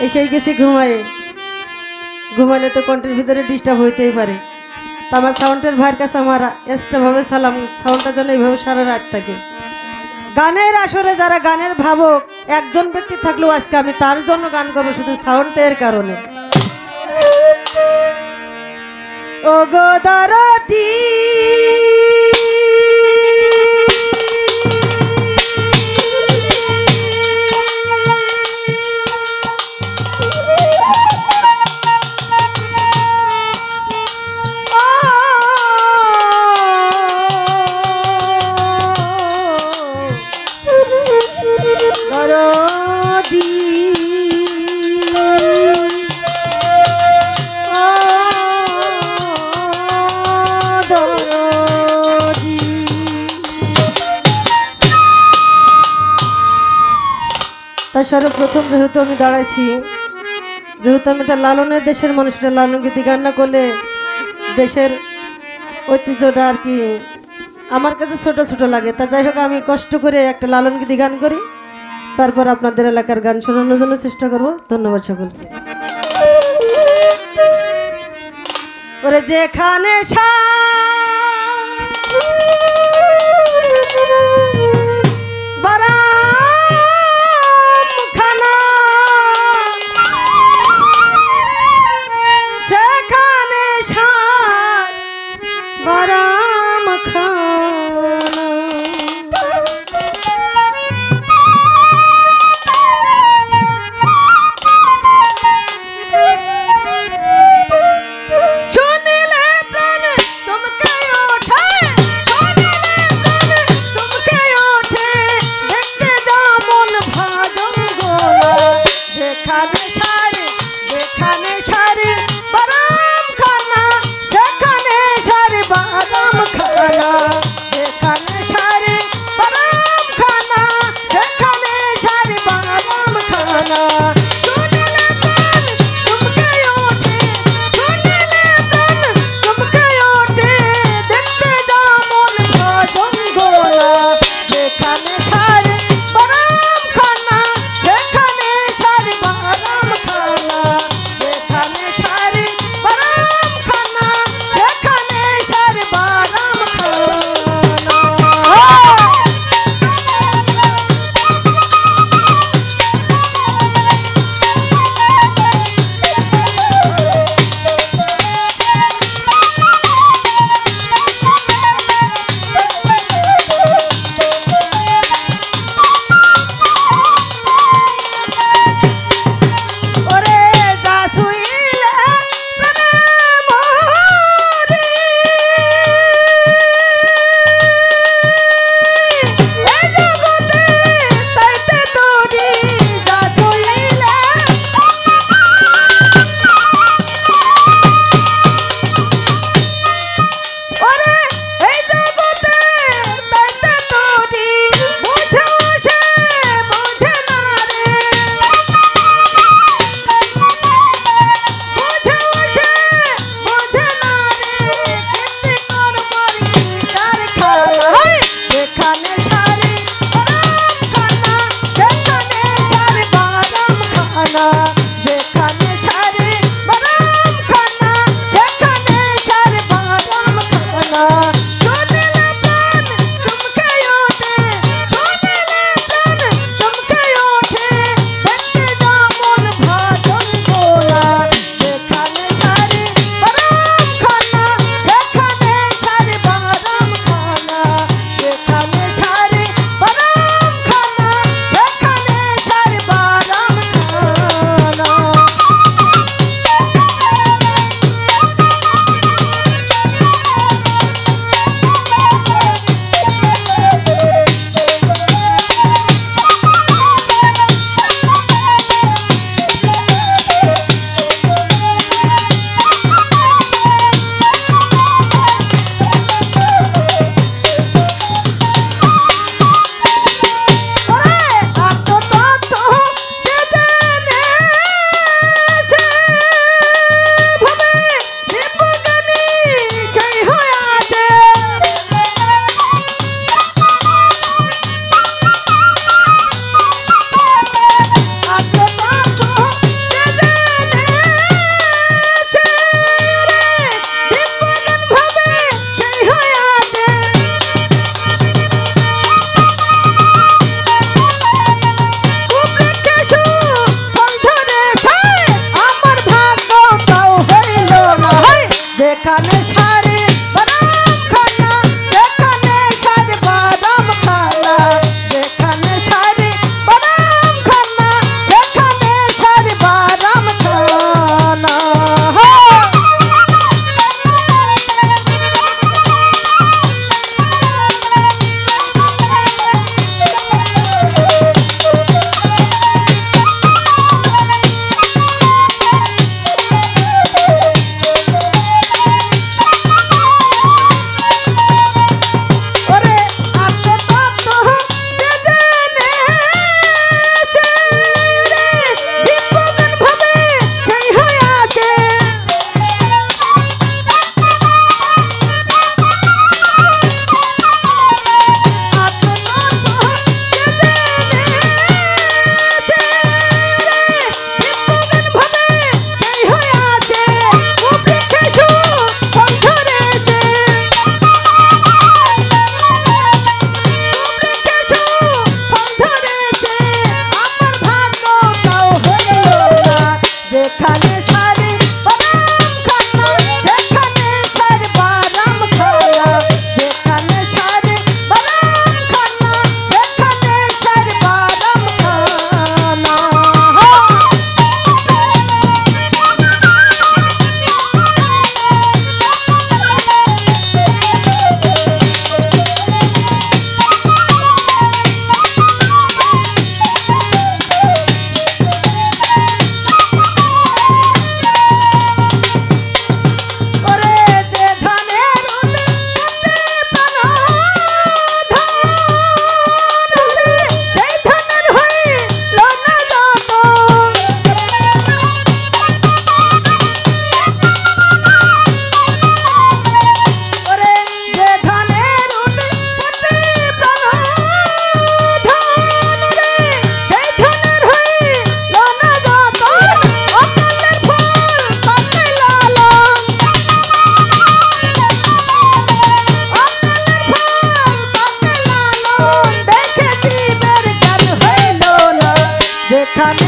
এসেই গেছি ঘুমায়, ঘুমালে তো কণ্ঠের ভিতরে ডিস্টার্ব হইতেই পারে। তো আমার সাউন্ডের ভাইয়ের কাছে আমার এক্সট্রাভাবে সালাম, সাউন্ডটা যেন এইভাবে সারা রাত থাকে। গানের আসরে যারা গানের ভাবক একজন ব্যক্তি থাকলেও আজকে আমি তার জন্য গান করবো, শুধু সাউন্ডের কারণে। ও গো দারতি সর্বপ্রথম যেহেতু আমি দাঁড়াইছি, যেহেতু আমি একটা লালনের দেশের মানুষ, এটা লালন গীতি গান না করলে দেশের ঐতিহ্যটা আর কি আমার কাছে ছোট ছোট লাগে। তা যাই হোক, আমি কষ্ট করে একটা লালন গীতি গান করি, তারপর আপনাদের এলাকার গান শোনানোর জন্য চেষ্টা করব। ধন্যবাদ সকলকে। ওরে যেখানে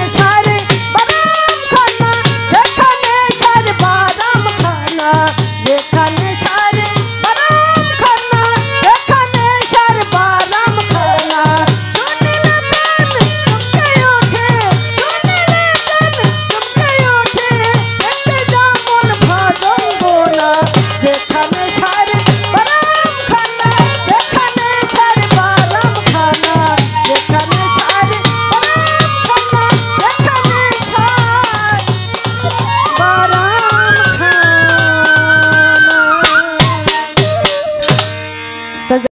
সংসারে